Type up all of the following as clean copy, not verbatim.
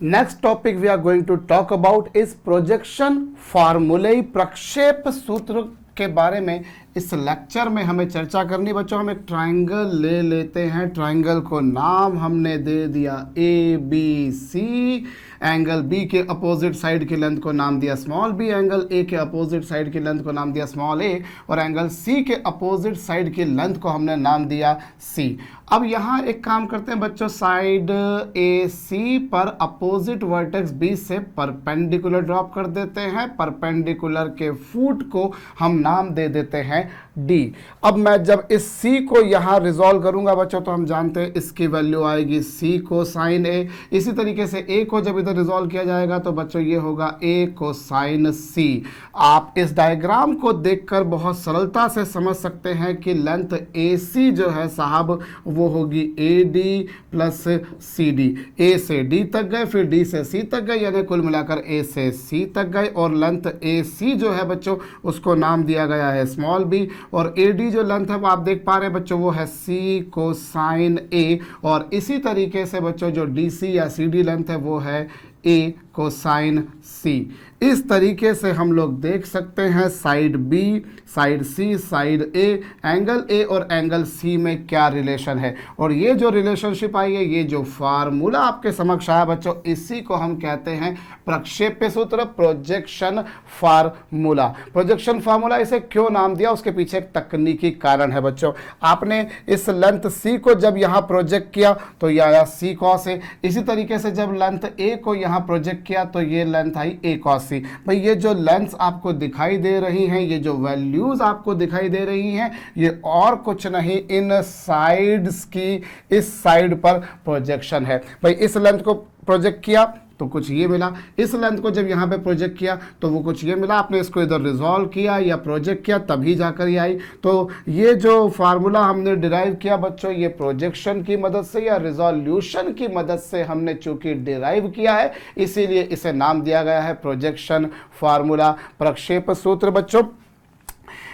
Next topic we are going to talk about is projection formulae। प्रक्षेप सूत्र के बारे में इस लेक्चर में हमें चर्चा करनी। बच्चों हम एक ट्राइंगल ले लेते हैं। ट्राइंगल को नाम हमने दे दिया A B C. Angle B के अपोजिट साइड की लेंथ को नाम दिया स्मॉल बी। एंगल ए के अपोजिट साइड की लेंथ को नाम दिया स्मॉल ए। और एंगल सी के अपोजिट साइड की लेंथ को हमने नाम दिया सी। अब यहाँ एक काम करते हैं बच्चों, साइड ए सी पर अपोजिट वर्टेक्स बी से परपेंडिकुलर ड्रॉप कर देते हैं। परपेंडिकुलर के फुट को हम नाम दे देते हैं डी। अब मैं जब इस सी को यहाँ रिजॉल्व करूंगा बच्चों तो हम जानते हैं इसकी वैल्यू आएगी सी कोसाइन ए। इसी तरीके से ए को जब इधर रिजॉल्व किया जाएगा तो बच्चों ये होगा ए कोसाइन सी। आप इस डायग्राम को देखकर बहुत सरलता से समझ सकते हैं कि लेंथ ए सी जो है साहब वो होगी A D plus C D. A से डी तक गए, फिर डी से सी तक गए, यानी कुल मिलाकर ए से सी तक गए। और लेंथ ए सी जो है बच्चों उसको नाम दिया गया है स्मॉल बी। और ए डी जो लेंथ है वो आप देख पा रहे हैं बच्चों वो है सी कोसाइन ए। और इसी तरीके से बच्चों जो डी सी या सी डी लेंथ है वो है ए कोसाइन सी। इस तरीके से हम लोग देख सकते हैं side B, side C, side A, angle A और एंगल सी में क्या रिलेशन है। और ये जो रिलेशनशिप आई है, ये जो फार्मूला आपके समक्ष आया बच्चों, इसी को हम कहते हैं प्रक्षेप्य सूत्र, प्रोजेक्शन फार्मूला। प्रोजेक्शन फार्मूला इसे क्यों नाम दिया, उसके पीछे एक तकनीकी कारण है बच्चों। आपने इस लेंथ सी को जब यहाँ प्रोजेक्ट किया तो ये आया सी कॉस ए। इसी तरीके से जब लेंथ ए को यहाँ प्रोजेक्ट किया तो ये लेंथ आई ए कॉस सी। भाई ये जो लेंथ्स आपको दिखाई दे रही हैं, ये जो वैल्यूज आपको दिखाई दे रही हैं, ये और कुछ नहीं इन साइड्स की इस साइड पर प्रोजेक्शन है। भाई इस लेंथ को प्रोजेक्ट किया तो कुछ ये मिला, इस लेंथ को जब यहाँ पे प्रोजेक्ट किया तो वो कुछ ये मिला। आपने इसको इधर रिजॉल्व किया या प्रोजेक्ट किया तभी जाकर ये आई। तो ये जो फार्मूला हमने डिराइव किया बच्चों, ये प्रोजेक्शन की मदद से या रिजोल्यूशन की मदद से हमने चूंकि डिराइव किया है, इसीलिए इसे नाम दिया गया है प्रोजेक्शन फार्मूला, प्रक्षेप सूत्र। बच्चों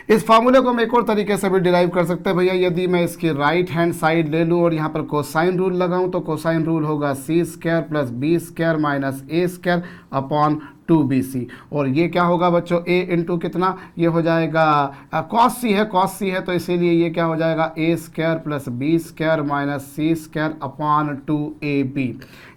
इस फार्मूले को हम एक और तरीके से भी डिराइव कर सकते हैं। भैया यदि मैं इसकी राइट हैंड साइड ले लूँ और यहाँ पर कोसाइन रूल लगाऊं तो कोसाइन रूल होगा C square plus B square minus A square upon 2bc। और ये क्या होगा बच्चों, a इंटू कितना, ये हो जाएगा कॉस सी है, कॉस सी है तो इसीलिए ये क्या हो जाएगा A square plus B square minus C square upon 2ab।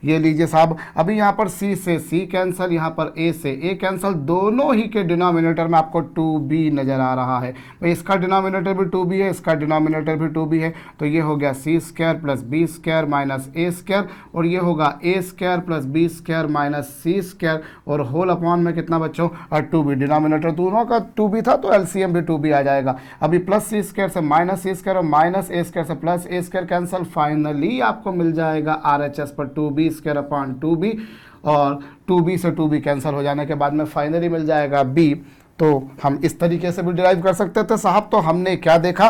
ये लीजिए साहब, अभी यहाँ पर c से c कैंसिल, यहाँ पर a से a कैंसिल, दोनों ही के डिनोमिनेटर में आपको 2b नज़र आ रहा है। भाई इसका डिनोमिनेटर भी 2b है, इसका डिनोमिनेटर भी 2b है, तो ये हो गया C square plus B square minus A square. और ये होगा A square plus B square minus C square और होल अपॉन में कितना बच्चों 2b। डिनोमिनेटर दोनों का 2b था तो एलसीएम भी 2b आ जाएगा। अभी प्लस सी स्क्वायर से माइनस सी स्क्वायर और माइनस ए स्क्वायर से plus A square cancel, finally आपको मिल जाएगा आरएचएस पर 2b स्क्वायर अपॉन 2b। और 2b से 2b कैंसिल हो जाने के बाद में फाइनली मिल जाएगा b। तो हम इस तरीके से भी डिराइव कर सकते थे साहब। तो हमने क्या देखा,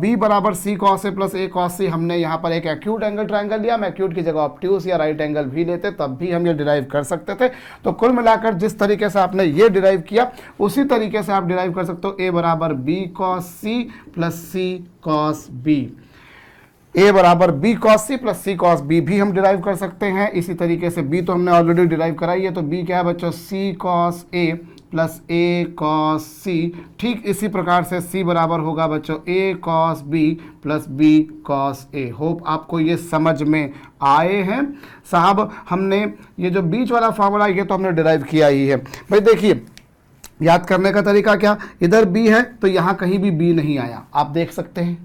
b बराबर सी cos A plus A cos सी। हमने यहाँ पर एक एक्यूट एंगल ट्रायंगल लिया, हम एक्यूट की जगह ऑब्ट्यूज या राइट एंगल भी लेते तब भी हम ये डिराइव कर सकते थे। तो कुल मिलाकर जिस तरीके से आपने ये डिराइव किया उसी तरीके से आप डिराइव कर सकते हो। a बराबर B cos C plus C cos B. a बराबर B cos C plus C cos B भी हम डिराइव कर सकते हैं। इसी तरीके से b तो हमने ऑलरेडी डिराइव कराई है, तो b क्या है बच्चों, C cos A plus A cos C. ठीक इसी प्रकार से c बराबर होगा बच्चों a cos B plus B cos A. Hope आपको ये समझ में आए हैं साहब। हमने ये जो बीच वाला फार्मूला ये तो हमने डिराइव किया ही है। भाई देखिए याद करने का तरीका क्या, इधर b है तो यहाँ कहीं भी b नहीं आया, आप देख सकते हैं।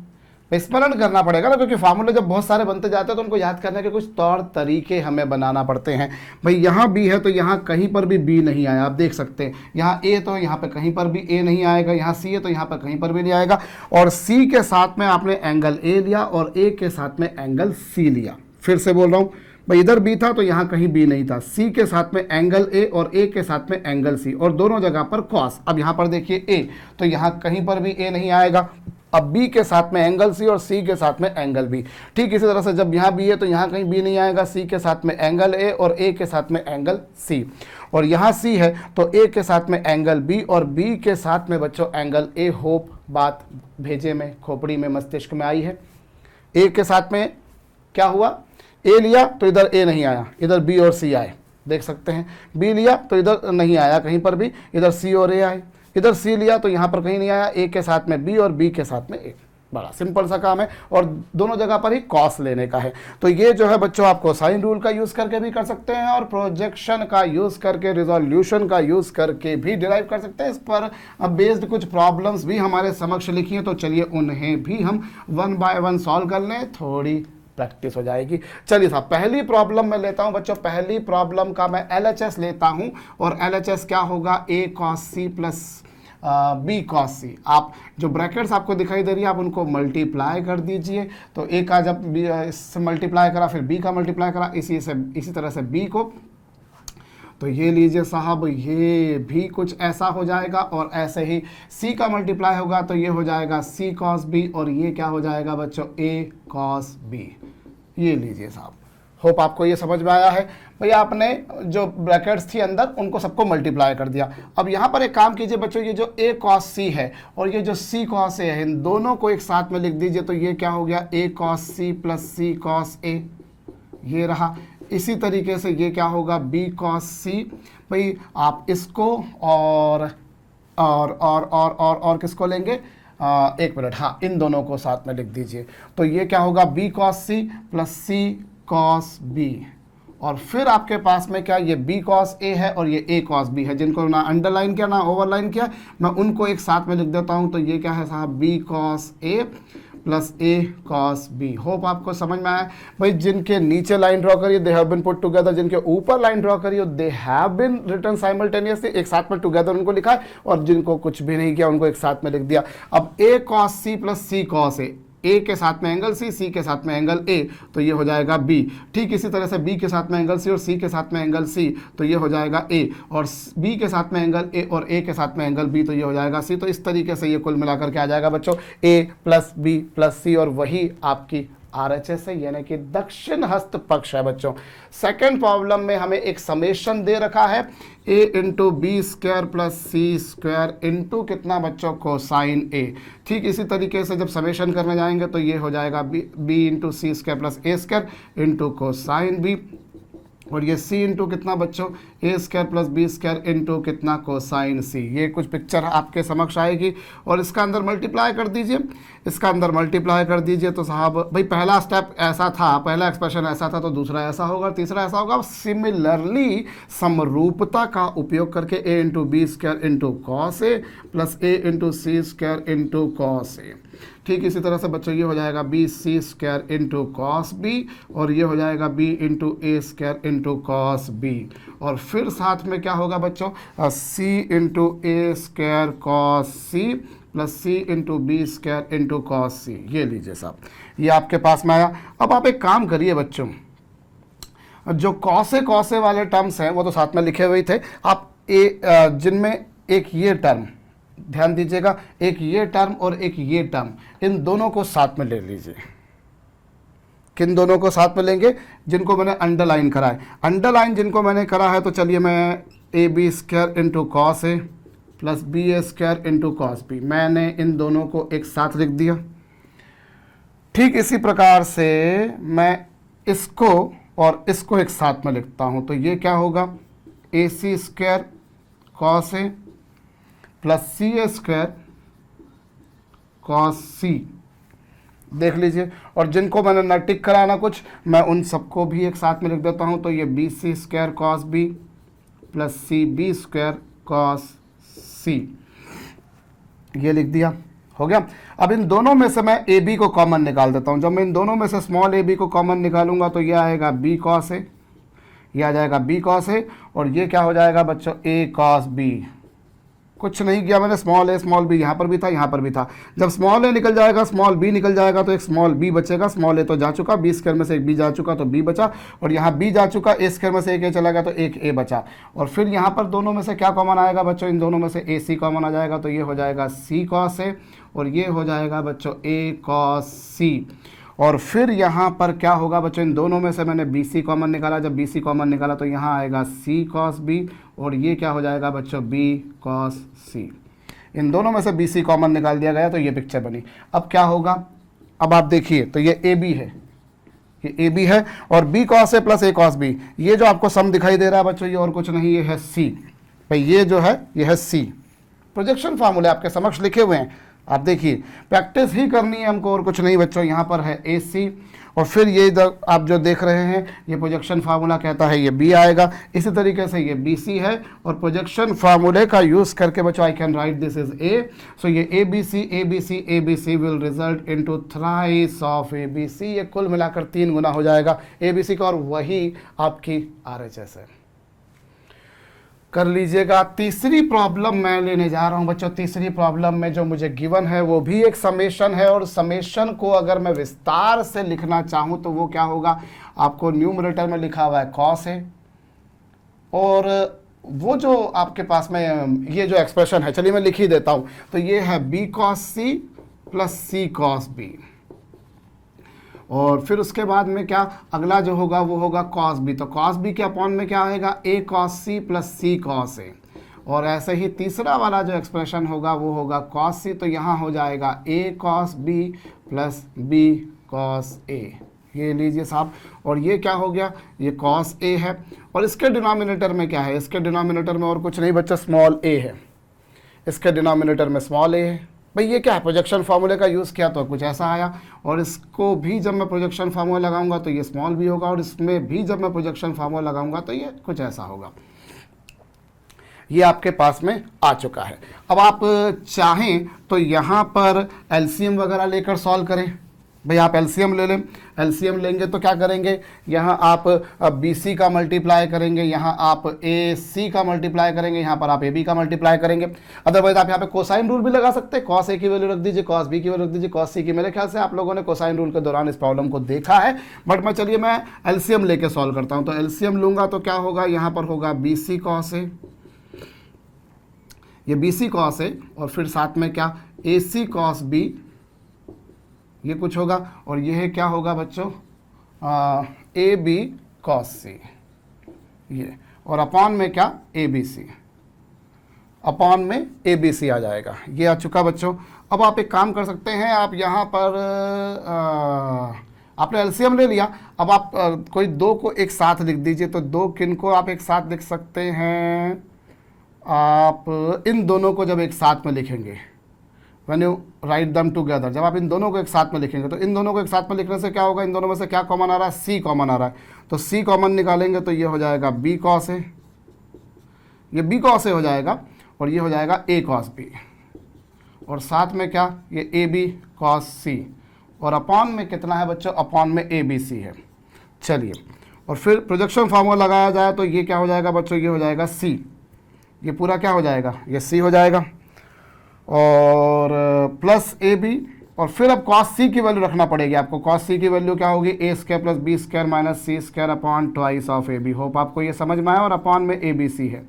स्मरण करना पड़ेगा ना, क्योंकि फार्मूले जब बहुत सारे बनते जाते हैं तो उनको याद करने के कुछ तौर तरीके हमें बनाना पड़ते हैं। भाई यहाँ b है तो यहाँ कहीं पर भी b नहीं आया, आप देख सकते हैं। यहाँ a तो यहाँ पे कहीं पर भी a नहीं आएगा, यहाँ c है तो यहाँ पर कहीं पर भी नहीं आएगा। और c के साथ में आपने एंगल a लिया और a के साथ में एंगल c लिया। फिर से बोल रहा हूँ, भाई इधर b था तो यहाँ कहीं b नहीं था, c के साथ में एंगल a और a के साथ में एंगल c और दोनों जगह पर cos। अब यहाँ पर देखिए a तो यहाँ कहीं पर भी a नहीं आएगा। अब b के साथ में एंगल c और c के साथ में एंगल b। ठीक इसी तरह से जब यहाँ b है तो यहाँ कहीं b नहीं आएगा, c के साथ में एंगल a और a के साथ में एंगल c। और यहाँ c है तो a के साथ में एंगल b और b के साथ में बच्चों एंगल a। होप बात भेजे में, खोपड़ी में, मस्तिष्क में आई है। a के साथ में क्या हुआ, a लिया तो इधर a नहीं आया, इधर b और c आए। देख सकते हैं। बी लिया तो इधर नहीं आया कहीं पर भी, इधर सी और ए आए। इधर सी लिया तो यहाँ पर कहीं नहीं आया, ए के साथ में बी और बी के साथ में ए। बड़ा सिंपल सा काम है और दोनों जगह पर ही कॉस लेने का है। तो ये जो है बच्चों आप कोसाइन रूल का यूज़ करके भी कर सकते हैं और प्रोजेक्शन का यूज़ करके, रिजोल्यूशन का यूज़ करके भी डिराइव कर सकते हैं। इस पर बेस्ड कुछ प्रॉब्लम्स भी हमारे समक्ष लिखी हैं, तो चलिए उन्हें भी हम 1 बाय 1 सॉल्व कर लें, थोड़ी प्रैक्टिस हो जाएगी। चलिए साहब, पहली प्रॉब्लम मैं लेता हूं बच्चों। पहली प्रॉब्लम का मैं LHS लेता हूं और LHS क्या होगा, a cos c plus b cos c। आप जो ब्रैकेट्स आपको दिखाई दे रही है आप उनको मल्टीप्लाई कर दीजिए। तो a का जब इससे मल्टीप्लाई करा, फिर b का मल्टीप्लाई करा, इसी तरह से b को, तो ये लीजिए साहब, ये भी कुछ ऐसा हो जाएगा। और ऐसे ही c का मल्टीप्लाई होगा तो ये हो जाएगा c cos b, और ये क्या हो जाएगा बच्चों, a cos b। ये लीजिए साहब, होप आपको ये समझ में आया है। भैया आपने जो ब्रैकेट्स थी अंदर उनको सबको मल्टीप्लाई कर दिया। अब यहाँ पर एक काम कीजिए बच्चों, ये जो a cos c है और ये जो c cos a है, इन दोनों को एक साथ में लिख दीजिए। तो ये क्या हो गया, a cos c plus c cos a, ये रहा। इसी तरीके से ये क्या होगा, b cos c। भाई आप इसको और किसको लेंगे, एक मिनट, हाँ, इन दोनों को साथ में लिख दीजिए। तो ये क्या होगा, b cos c plus c cos b, और फिर आपके पास में क्या, ये b cos a है और ये a cos b है, जिनको ना अंडरलाइन किया ना ओवरलाइन किया, मैं उनको एक साथ में लिख देता हूँ। तो ये क्या है साहब, b cos a plus a cos b। Hope आपको समझ में आया। भाई जिनके नीचे लाइन ड्रॉ करिए, they have been put together, जिनके ऊपर लाइन ड्रॉ करिए, they have been written simultaneously, एक साथ में टुगेदर उनको लिखा है, और जिनको कुछ भी नहीं किया उनको एक साथ में लिख दिया। अब a cos c plus c cos a, a के साथ में एंगल c, c के साथ में एंगल a, तो ये हो जाएगा b। ठीक इसी तरह से b के साथ में एंगल c और c के साथ में एंगल c, तो ये हो जाएगा a, और b के साथ में एंगल a और a के साथ में एंगल b, तो ये हो जाएगा c। तो इस तरीके से ये कुल मिलाकर के आ जाएगा बच्चों a plus b plus c, और वही आपकी RHS है, यानी कि दक्षिण हस्त पक्ष है बच्चों। सेकंड प्रॉब्लम में हमें एक समेशन दे रखा है, a into B square plus C square into कितना बच्चों, कोसाइन a। ठीक इसी तरीके से जब समेशन करने जाएंगे तो ये हो जाएगा b into C square plus a square into cosine b, और ये c इंटू कितना बच्चों, a square plus b square into कितना, कोसाइन c। ये कुछ पिक्चर आपके समक्ष आएगी और इसका अंदर मल्टीप्लाई कर दीजिए, इसका अंदर मल्टीप्लाई कर दीजिए। तो साहब भाई पहला स्टेप ऐसा था, पहला एक्सप्रेशन ऐसा था, तो दूसरा ऐसा होगा, तीसरा ऐसा होगा। सिमिलरली समरूपता का उपयोग करके a into B square into cos A plus a into C square into cos A. ठीक इसी तरह से बच्चों ये हो जाएगा B C square into cos B, और ये हो जाएगा b into A square into cos B, और फिर साथ में क्या होगा बच्चों, c into A square cos C plus C into B square into cos C. ये लीजिए साहब, ये आपके पास में आया। अब आप एक काम करिए बच्चों, जो कॉसे वाले टर्म्स हैं वो तो साथ में लिखे हुए थे, आप जिनमें एक ये टर्म, ध्यान दीजिएगा, एक ये टर्म और एक ये टर्म, इन दोनों को साथ में ले लीजिए। किन दोनों को साथ में लेंगे, जिनको मैंने अंडरलाइन करा है। अंडरलाइन जिनको मैंने करा है तो चलिए मैं A B square into cos A plus B A square into cos B, मैंने इन दोनों को एक साथ लिख दिया। ठीक इसी प्रकार से मैं इसको और इसको एक साथ में लिखता हूं, तो ये क्या होगा, ए सी square cos A plus C A square cos सी। देख लीजिए, और जिनको मैंने न टिक कराना कुछ, मैं उन सबको भी एक साथ में लिख देता हूं। तो ये B C square cos B plus C B square cos C, ये लिख दिया, हो गया। अब इन दोनों में से मैं ए बी को कॉमन निकाल देता हूं। जब मैं इन दोनों में से स्मॉल ए बी को कॉमन निकालूंगा तो ये आएगा बी कॉस ए, ये आ जाएगा बी कॉस ए, और ये क्या हो जाएगा बच्चों, ए कॉस बी। कुछ नहीं किया मैंने, स्मॉल ए स्मॉल बी यहाँ पर भी था, यहाँ पर भी था। जब स्मॉल ए निकल जाएगा, स्मॉल बी निकल जाएगा, तो एक स्मॉल बी बचेगा। स्मॉल ए तो जा चुका, बी स्क्वायर में से एक बी जा चुका तो बी बचा, और यहाँ बी जा चुका, ए स्क्वायर में से एक ए चला गया तो एक ए बचा। और फिर यहाँ पर दोनों में से क्या कॉमन आएगा बच्चों, इन दोनों में से ए सी कॉमन आ जाएगा, तो ये हो जाएगा सी कॉस ए, और ये हो जाएगा बच्चों ए कॉस सी। और फिर यहाँ पर क्या होगा बच्चों, इन दोनों में से मैंने बी सी कॉमन निकाला। जब बी सी कॉमन निकाला तो यहाँ आएगा सी कॉस बी, और ये क्या हो जाएगा बच्चों, बी कॉस सी। इन दोनों में से बी सी कॉमन निकाल दिया गया, तो ये पिक्चर बनी। अब क्या होगा, अब आप देखिए, तो ये ए बी है, ये ए बी है, और B cos A plus A cos B, ये जो आपको सम दिखाई दे रहा है बच्चों, ये और कुछ नहीं, ये है सी भाई, ये जो है ये है सी। प्रोजेक्शन फार्मूले आपके समक्ष लिखे हुए हैं, आप देखिए, प्रैक्टिस ही करनी है हमको और कुछ नहीं बच्चों। यहाँ पर है ए सी, और फिर ये आप जो देख रहे हैं ये प्रोजेक्शन फार्मूला कहता है ये बी आएगा, इसी तरीके से ये बी सी है, और प्रोजेक्शन फार्मूले का यूज़ करके बच्चों I can write this is A, so ये A B C will result into thrice of A B C, ये कुल मिलाकर 3 गुना हो जाएगा ए बी सी का, और वही आपकी RHS है। कर लीजिएगा। तीसरी प्रॉब्लम मैं लेने जा रहा हूं बच्चों। तीसरी प्रॉब्लम में जो मुझे गिवन है वो भी एक समेशन है, और समेशन को अगर मैं विस्तार से लिखना चाहूं तो वो क्या होगा, आपको न्यूमरेटर में लिखा हुआ है कॉस है, और वो जो आपके पास में ये जो एक्सप्रेशन है, चलिए मैं लिख ही देता हूं, तो ये है B cos C plus C cos B, और फिर उसके बाद में क्या अगला जो होगा वो होगा कॉस बी, तो कॉस बी के अपॉन में क्या आएगा, ए cos C plus C cos ए, और ऐसे ही तीसरा वाला जो एक्सप्रेशन होगा वो होगा कॉस सी, तो यहाँ हो जाएगा A cos B plus B cos A, ये लीजिए साहब। और ये क्या हो गया, ये कॉस ए है, और इसके डिनोमिनेटर में क्या है, इसके डिनोमिनेटर में और कुछ नहीं बच्चा स्मॉल ए है, इसके डिनोमिनेटर में स्मॉल ए है। भाई ये क्या है, प्रोजेक्शन फार्मूले का यूज़ किया तो कुछ ऐसा आया, और इसको भी जब मैं प्रोजेक्शन फार्मूला लगाऊंगा तो ये स्मॉल भी होगा, और इसमें भी जब मैं प्रोजेक्शन फार्मूला लगाऊंगा तो ये कुछ ऐसा होगा। ये आपके पास में आ चुका है। अब आप चाहें तो यहाँ पर एलसीएम वगैरह लेकर सॉल्व करें। भाई आप एलसीएम ले लें, एलसीएम लेंगे तो क्या करेंगे, यहाँ आप BC का मल्टीप्लाई करेंगे, यहाँ आप AC का मल्टीप्लाई करेंगे, यहाँ पर आप AB का मल्टीप्लाई करेंगे। अदरवाइज आप यहाँ पे कोसाइन रूल भी लगा सकते हैं, कॉस A की वैल्यू रख दीजिए, कॉस B की वैल्यू रख दीजिए, कॉस C की। मेरे ख्याल से आप लोगों ने कोसाइन रूल के दौरान इस प्रॉब्लम को देखा है, बट मैं चलिए मैं एलसीएम लेके सॉल्व करता हूँ। तो एलसीएम लूँगा तो क्या होगा, यहाँ पर होगा BC कॉस A, ये BC कॉस A, और फिर साथ में क्या AC कॉस B, ये कुछ होगा, और ये है क्या होगा बच्चों, AB कॉस C, ये, और अपॉन में क्या ABC, अपॉन में ABC आ जाएगा, ये आ चुका बच्चों। अब आप एक काम कर सकते हैं, आप यहाँ पर आपने एलसीएम ले लिया, अब आप कोई दो को एक साथ लिख दीजिए। तो दो किन को आप एक साथ लिख सकते हैं, आप इन दोनों को जब एक साथ में लिखेंगे, व्हेन यू राइट दम टुगेदर, जब आप इन दोनों को एक साथ में लिखेंगे तो इन दोनों को एक साथ में लिखने से क्या होगा, इन दोनों में से क्या कॉमन आ रहा है, सी कॉमन आ रहा है, तो सी कॉमन निकालेंगे तो ये हो जाएगा बी कॉस ए, ये बी कॉस ए हो जाएगा, और ये हो जाएगा ए कॉस बी, और साथ में क्या ये ए बी कॉस सी, और अपॉन में कितना है बच्चों, अपॉन में ए बी सी है। चलिए, और फिर प्रोजेक्शन फार्मूला लगाया जाए तो ये क्या हो जाएगा बच्चों, ये हो जाएगा सी, ये पूरा क्या हो जाएगा, ये सी हो जाएगा, और प्लस ए बी, और फिर अब कॉस सी की वैल्यू रखना पड़ेगी आपको। कॉस सी की वैल्यू क्या होगी, A square plus B square minus C square upon twice of A B. Hope आपको ये समझ में आया, और अपॉन में ए बी सी है,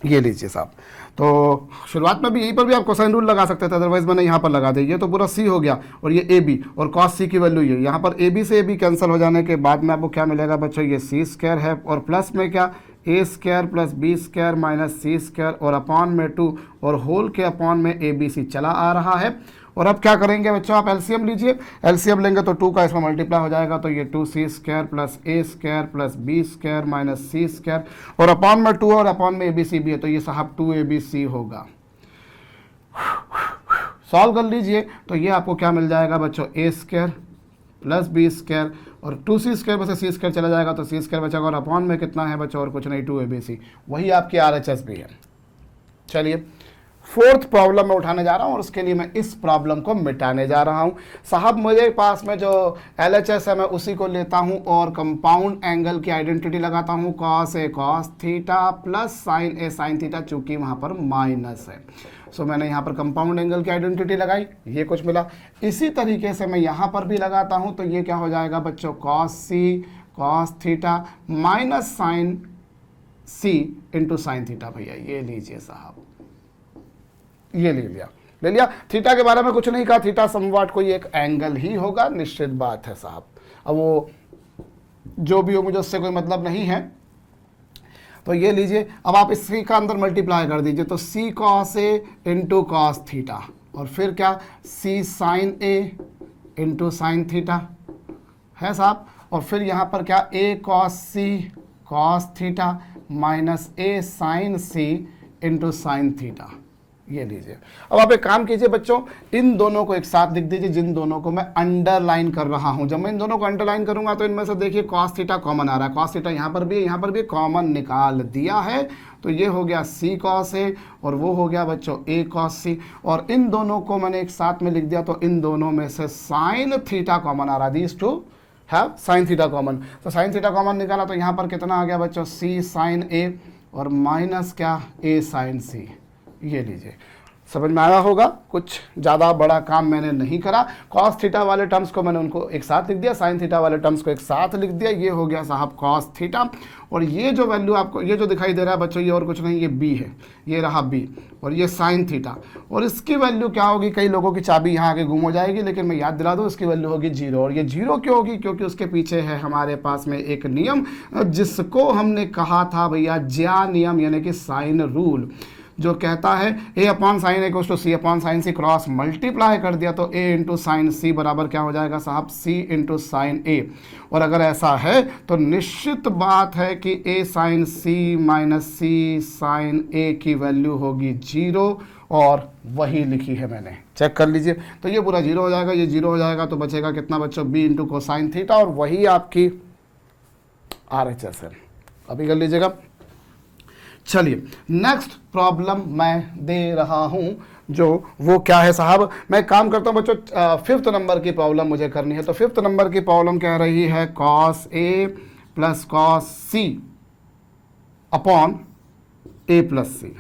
ये लीजिए साहब। तो शुरुआत में भी यहीं पर भी आप कोसाइन रूल लगा सकते थे, अदरवाइज मैंने यहाँ पर लगा दिया। ये तो पूरा सी हो गया, और ये ए बी, और कॉस सी की वैल्यू ये, यहाँ पर ए बी से ए बी कैंसिल हो जाने के बाद में आपको क्या मिलेगा बच्चों, ये सी स्क्वायर है, और प्लस में क्या A square plus B square minus C square, और अपॉन में 2, और होल के अपॉन में ए बी सी चला आ रहा है। और अब क्या करेंगे बच्चों, आप एलसीएम लीजिए, एलसीएम लेंगे तो 2 का इसमें मल्टीप्लाई हो जाएगा, तो ये 2c square plus A square plus B square minus C square, और अपॉन में 2, और अपॉन में ए बी सी भी है, तो ये साहब 2abc होगा। सॉल्व कर लीजिए तो ये आपको क्या मिल जाएगा बच्चों, ए स्क्वायर प्लस बी स्क्वायर, और 2c स्क्वायर में से सी स्क्वायर चला जाएगा तो सी स्क्वायर बचेगा, और अपॉन में कितना है बच्चों, और कुछ नहीं 2abc, वही आपकी RHS भी है। चलिए, फोर्थ प्रॉब्लम मैं उठाने जा रहा हूं, और उसके लिए मैं इस प्रॉब्लम को मिटाने जा रहा हूं। साहब मेरे पास में जो LHS है मैं उसी को लेता हूं, और कंपाउंड एंगल की आइडेंटिटी लगाता हूं, cos A cos theta plus sign A sine theta, चूंकि वहां पर माइनस है। सो मैंने यहाँ पर कंपाउंड एंगल की आइडेंटिटी लगाई, ये कुछ मिला। इसी तरीके से मैं यहाँ पर भी लगाता हूँ, तो ये क्या हो जाएगा बच्चों, कॉस सी कॉस थीटा माइनस साइन सी इंटू साइन थीटा। भैया ये लीजिए साहब, ये ले लिया। थीटा के बारे में कुछ नहीं कहा, थीटा समवाट कोई एक एंगल ही होगा, निश्चित बात है साहब। अब वो जो भी हो, मुझे उससे कोई मतलब नहीं है। तो ये लीजिए, अब आप इसी का अंदर मल्टीप्लाई कर दीजिए, तो सी कॉस ए इंटू कॉस थीटा, और फिर क्या सी साइन ए इंटू साइन थीटा, है साहब। और फिर यहाँ पर क्या a cos c cos theta minus a sin c into sine theta, ये लीजिए। अब आप एक काम कीजिए बच्चों, इन दोनों को एक साथ लिख दीजिए, जिन दोनों को मैं अंडरलाइन कर रहा हूं। जब मैं इन दोनों को अंडरलाइन करूंगा तो इनमें से देखिए cos थीटा कॉमन आ रहा है, cos थीटा यहाँ पर भी है, यहाँ पर भी कॉमन निकाल दिया है, तो ये हो गया c cos a और वो हो गया बच्चों a cos c। और इन दोनों को मैंने एक साथ में लिख दिया, तो इन दोनों में से साइन थीटा कॉमन आ रहा है, these two have sine theta common. तो साइन थीटा कॉमन निकाला तो यहाँ पर कितना आ गया बच्चों, c साइन a और माइनस क्या a साइन c, ये लीजिए। समझ में आया होगा, कुछ ज़्यादा बड़ा काम मैंने नहीं करा। कॉस थीटा वाले टर्म्स को मैंने उनको एक साथ लिख दिया, साइन थीटा वाले टर्म्स को एक साथ लिख दिया, ये हो गया साहब कॉस थीटा। और ये जो वैल्यू आपको ये जो दिखाई दे रहा है बच्चों, ये और कुछ नहीं, ये b है, ये रहा b और ये साइन थीटा। और इसकी वैल्यू क्या होगी, कई लोगों की चाबी यहाँ आगे गुम हो जाएगी, लेकिन मैं याद दिला दूँ, इसकी वैल्यू होगी 0। और ये 0 क्यों होगी, क्योंकि उसके पीछे है हमारे पास में एक नियम, जिसको हमने कहा था भैया ज्या नियम, यानी कि साइन रूल, जो कहता है a upon sine a equals to c upon sine c, cross multiply कर दिया तो a इंटू साइन c बराबर क्या हो जाएगा साहब, c इंटू साइन a। और अगर ऐसा है तो निश्चित बात है कि a sine c minus c sine a की वैल्यू होगी 0, और वही लिखी है मैंने, चेक कर लीजिए। तो ये पूरा 0 हो जाएगा, ये 0 हो जाएगा, तो बचेगा कितना बच्चों, b इंटू कोसाइन थीटा, और वही आपकी RHS है। अभी कर लीजिएगा। चलिए नेक्स्ट प्रॉब्लम मैं दे रहा हूं, जो वो क्या है साहब, मैं काम करता हूं बच्चों, 5th नंबर की प्रॉब्लम मुझे करनी है। तो 5th नंबर की प्रॉब्लम कह रही है cos a plus cos c upon a plus c।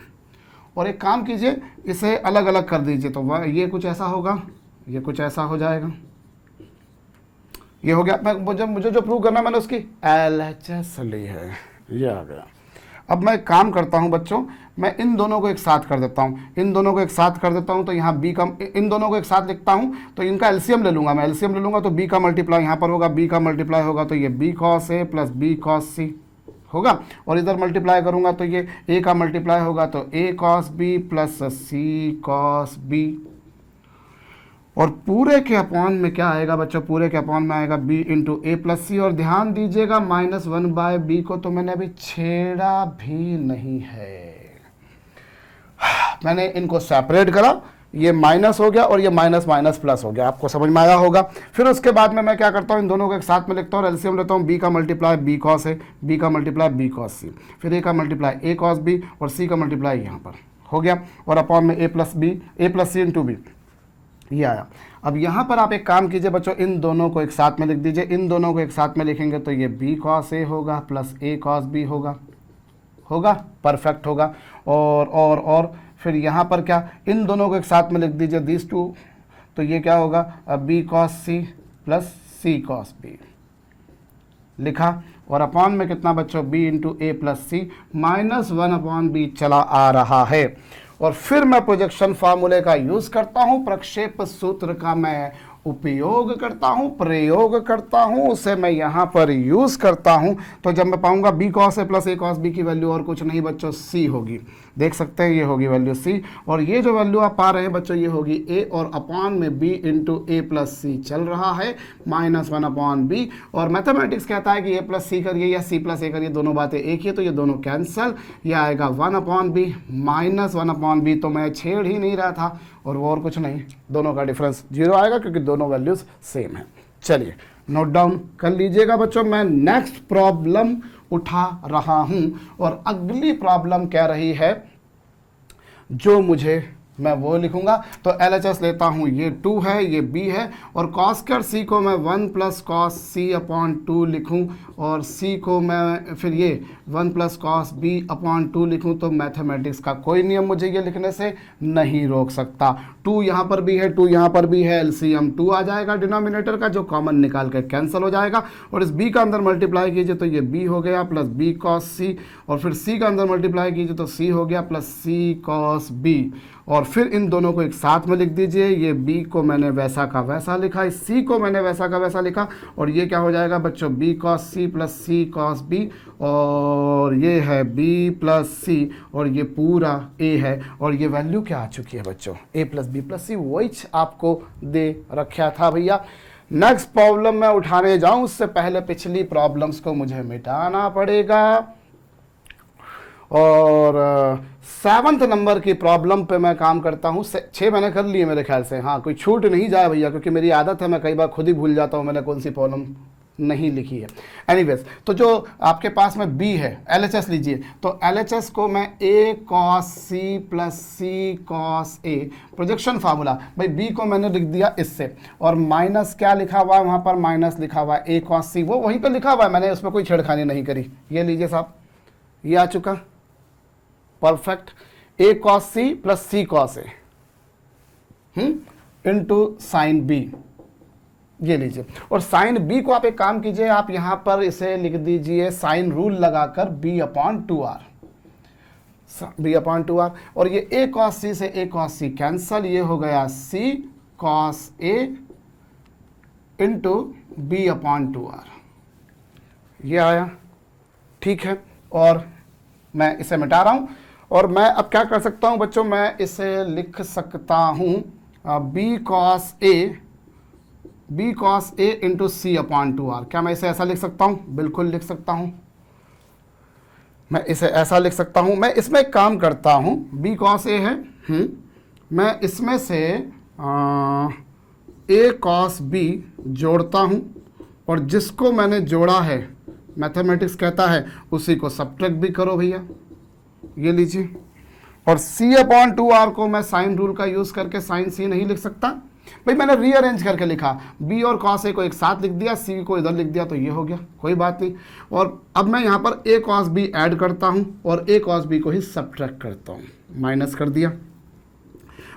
और एक काम कीजिए, इसे अलग अलग कर दीजिए, तो ये कुछ ऐसा होगा, ये कुछ ऐसा हो जाएगा, ये हो गया। मुझे जो प्रूव करना मैंने उसकी LHS ली है, ये आ गया। अब मैं काम करता हूं बच्चों, मैं इन दोनों को एक साथ कर देता हूं, इन दोनों को एक साथ कर देता हूं, तो यहाँ b का, इन दोनों को एक साथ लिखता हूं, तो इनका एलसीएम ले लूंगा मैं, एलसीएम ले लूंगा तो b का मल्टीप्लाई यहाँ पर होगा, b का मल्टीप्लाई होगा तो ये b cos a plus b cos c होगा। और इधर मल्टीप्लाई करूंगा तो ये a का मल्टीप्लाई होगा तो a cos b plus c cos b। और पूरे के अपॉन में क्या आएगा बच्चों, पूरे के अपॉन में आएगा b इंटू ए प्लस सी। और ध्यान दीजिएगा -1/b को तो मैंने अभी छेड़ा भी नहीं है, मैंने इनको सेपरेट करा, ये माइनस हो गया और ये माइनस माइनस प्लस हो गया, आपको समझ में आया होगा। फिर उसके बाद में मैं क्या करता हूँ, इन दोनों को एक साथ में लिखता हूँ, एलसीएम लेता हूँ, b का multiply b cos a, b का मल्टीप्लाई b cos c, फिर a का मल्टीप्लाई a cos b और c का मल्टीप्लाई यहाँ पर हो गया, और अपॉन में a plus c into b, ये आया। अब यहाँ पर आप एक काम कीजिए बच्चों, इन दोनों को एक साथ में लिख दीजिए, इन दोनों को एक साथ में लिखेंगे तो ये b cos a होगा प्लस a cos b होगा, परफेक्ट होगा। और फिर यहाँ पर क्या, इन दोनों को एक साथ में लिख दीजिए, दिस टू, तो ये क्या होगा, b cos c plus c cos b लिखा। और अपॉन में कितना बच्चों, b into a plus c, -1/b चला आ रहा है। और फिर मैं प्रोजेक्शन फार्मूले का यूज़ करता हूँ, प्रक्षेप सूत्र का मैं उपयोग करता हूँ, प्रयोग करता हूँ, उसे मैं यहाँ पर यूज़ करता हूँ। तो जब मैं पाऊँगा b cos a plus a cos b की वैल्यू और कुछ नहीं बच्चों c होगी, देख सकते हैं ये होगी वैल्यू c। और ये जो वैल्यू आप पा रहे हैं बच्चों, ये होगी a, और अपॉन में b into a plus c चल रहा है, -1/b। और मैथमेटिक्स कहता है कि a प्लस c करिए या c प्लस a करिए, दोनों बातें एक ही, तो ये दोनों कैंसिल, ये आएगा 1/b -1/b। तो मैं छेड़ ही नहीं रहा था, और वो और कुछ नहीं, दोनों का डिफरेंस 0 आएगा क्योंकि दोनों वैल्यूज सेम है। चलिए नोट डाउन कर लीजिएगा बच्चों, मैं नेक्स्ट प्रॉब्लम उठा रहा हूं, और अगली प्रॉब्लम कह रही है, जो मुझे मैं वो लिखूंगा। तो LHS लेता हूँ, ये 2 है, ये b है, और cos स्क्वायर c को मैं 1 प्लस cos c अपॉन 2 लिखूँ, और c को मैं फिर ये 1 प्लस cos b अपॉन 2 लिखूँ, तो मैथमेटिक्स का कोई नियम मुझे ये लिखने से नहीं रोक सकता। 2 यहाँ पर भी है, 2 यहाँ पर भी है, LCM 2 आ जाएगा डिनोमिनेटर का, जो कॉमन निकाल कर कैंसिल हो जाएगा। और इस b का अंदर मल्टीप्लाई कीजिए तो ये b हो गया प्लस b cos c, और फिर c का अंदर मल्टीप्लाई कीजिए तो c हो गया प्लस c cos b। और फिर इन दोनों को एक साथ में लिख दीजिए, ये b को मैंने वैसा का वैसा लिखा, इस c को मैंने वैसा का वैसा लिखा, और ये क्या हो जाएगा बच्चों, b cos c plus c cos b, और ये है b प्लस c, और ये पूरा a है। और ये वैल्यू क्या आ चुकी है बच्चों, a plus b plus c, वही आपको दे रखा था भैया। नेक्स्ट प्रॉब्लम मैं उठाने जाऊं उससे पहले पिछली प्रॉब्लम्स को मुझे मिटाना पड़ेगा। और 7th नंबर की प्रॉब्लम पे मैं काम करता हूँ। 6 मैंने कर लिए मेरे ख्याल से, हाँ कोई छूट नहीं जाए भैया, क्योंकि मेरी आदत है मैं कई बार खुद ही भूल जाता हूँ मैंने कौन सी प्रॉब्लम नहीं लिखी है। एनीवेज, तो जो आपके पास में बी है, LHS लीजिए, तो LHS को मैं a cos c plus c cos a, projection formula, भाई b को मैंने लिख दिया इससे, और माइनस क्या लिखा हुआ है वहाँ पर, माइनस लिखा हुआ है a cos c, वो वहीं पर लिखा हुआ है, मैंने उसमें कोई छेड़खानी नहीं करी। ये लीजिए साहब, ये आ चुका perfect, a cos c plus c cos a into sine b, ये लीजिए। और साइन b को आप एक काम कीजिए, आप यहां पर इसे लिख दीजिए साइन रूल लगाकर b/2r, b/2r, और ये a cos c से a cos c कैंसल, ये हो गया c cos a into b/2r, ये आया, ठीक है। और मैं इसे मिटा रहा हूं, और मैं अब क्या कर सकता हूं बच्चों, मैं इसे लिख सकता हूं b cos a into c/2r। क्या मैं इसे ऐसा लिख सकता हूं? बिल्कुल लिख सकता हूं, मैं इसे ऐसा लिख सकता हूं। मैं इसमें एक काम करता हूं, b cos a है, मैं इसमें से a cos b जोड़ता हूं, और जिसको मैंने जोड़ा है मैथमेटिक्स कहता है उसी को सब्ट्रैक्ट भी करो भैया, ये लीजिए। और c/2r को मैं साइन रूल का यूज़ करके साइन c नहीं लिख सकता भाई, मैंने रीअरेंज करके लिखा, b और cos a को एक साथ लिख दिया, c को इधर लिख दिया, तो ये हो गया, कोई बात नहीं। और अब मैं यहाँ पर a cos b ऐड करता हूँ और a cos b को ही सब्ट्रैक्ट करता हूँ, माइनस कर दिया।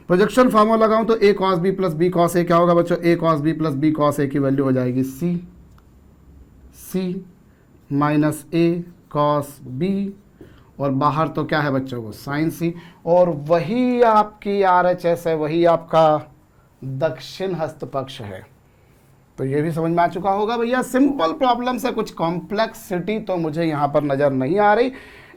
प्रोजेक्शन फार्मूला लगाऊँ तो a cos b plus b cos a क्या होगा बच्चों, a cos b plus b cos a की वैल्यू हो जाएगी c minus a cos b, और बाहर तो क्या है बच्चों को साइन c, और वही आपकी RHS है, वही आपका दक्षिण हस्त पक्ष है। तो ये भी समझ में आ चुका होगा भैया, सिंपल प्रॉब्लम से कुछ कॉम्प्लेक्सिटी तो मुझे यहाँ पर नज़र नहीं आ रही।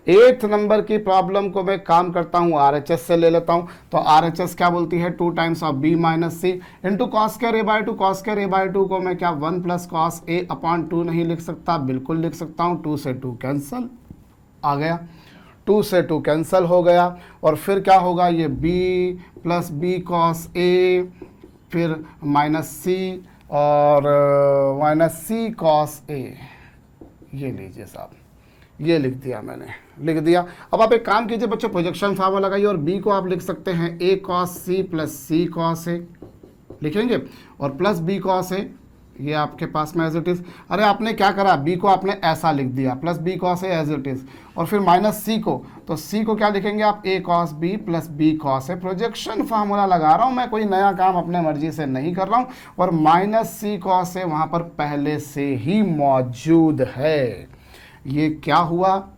8th नंबर की प्रॉब्लम को मैं काम करता हूँ RHS से ले लेता हूँ। तो RHS क्या बोलती है, 2 times of b minus c into cos square a/2। Cos square a/2 को मैं क्या 1 प्लस कॉस a/2 नहीं लिख सकता, बिल्कुल लिख सकता हूँ। 2 से 2 कैंसल आ गया, 2 से 2 कैंसल हो गया, और फिर क्या होगा, ये b plus b cos a, फिर माइनस c और माइनस c cos a, ये लीजिए साहब, ये लिख दिया मैंने, लिख दिया। अब आप एक काम कीजिए बच्चों, प्रोजेक्शन फार्मूला लगाइए, और b को आप लिख सकते हैं a cos c plus c cos a लिखेंगे, और प्लस b cos a, ये आपके पास में एज इट इज़। अरे आपने क्या करा, b को आपने ऐसा लिख दिया, plus b cos a as it is, और फिर माइनस c को, तो c को क्या लिखेंगे आप, a cos b plus b cos a। Projection formula लगा रहा हूँ मैं, कोई नया काम अपने मर्जी से नहीं कर रहा हूँ, और माइनस c cos a वहाँ पर पहले से ही मौजूद है। ये क्या हुआ,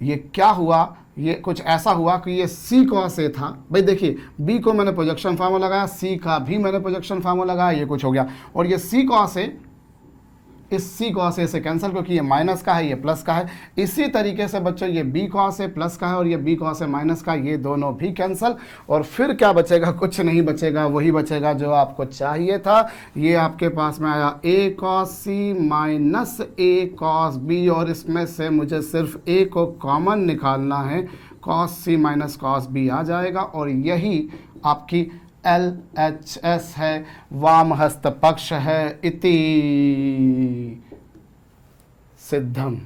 ये क्या हुआ, ये कुछ ऐसा हुआ कि ये c cos a था। भाई देखिए, b को मैंने प्रोजेक्शन फार्मूला लगाया, c का भी मैंने प्रोजेक्शन फार्मूला लगाया, ये कुछ हो गया। और ये c cos a इस c cos a से कैंसिल, क्योंकि ये माइनस का है, ये प्लस का है। इसी तरीके से बच्चों ये b cos a प्लस का है और ये b cos a माइनस का, ये दोनों भी कैंसिल। और फिर क्या बचेगा, कुछ नहीं बचेगा, वही बचेगा जो आपको चाहिए था। ये आपके पास में आया a cos c minus a cos b, और इसमें से मुझे सिर्फ a को कॉमन निकालना है, cos c minus cos b आ जाएगा, और यही आपकी LHS है, वाम हस्त पक्ष है, इति सिद्धम।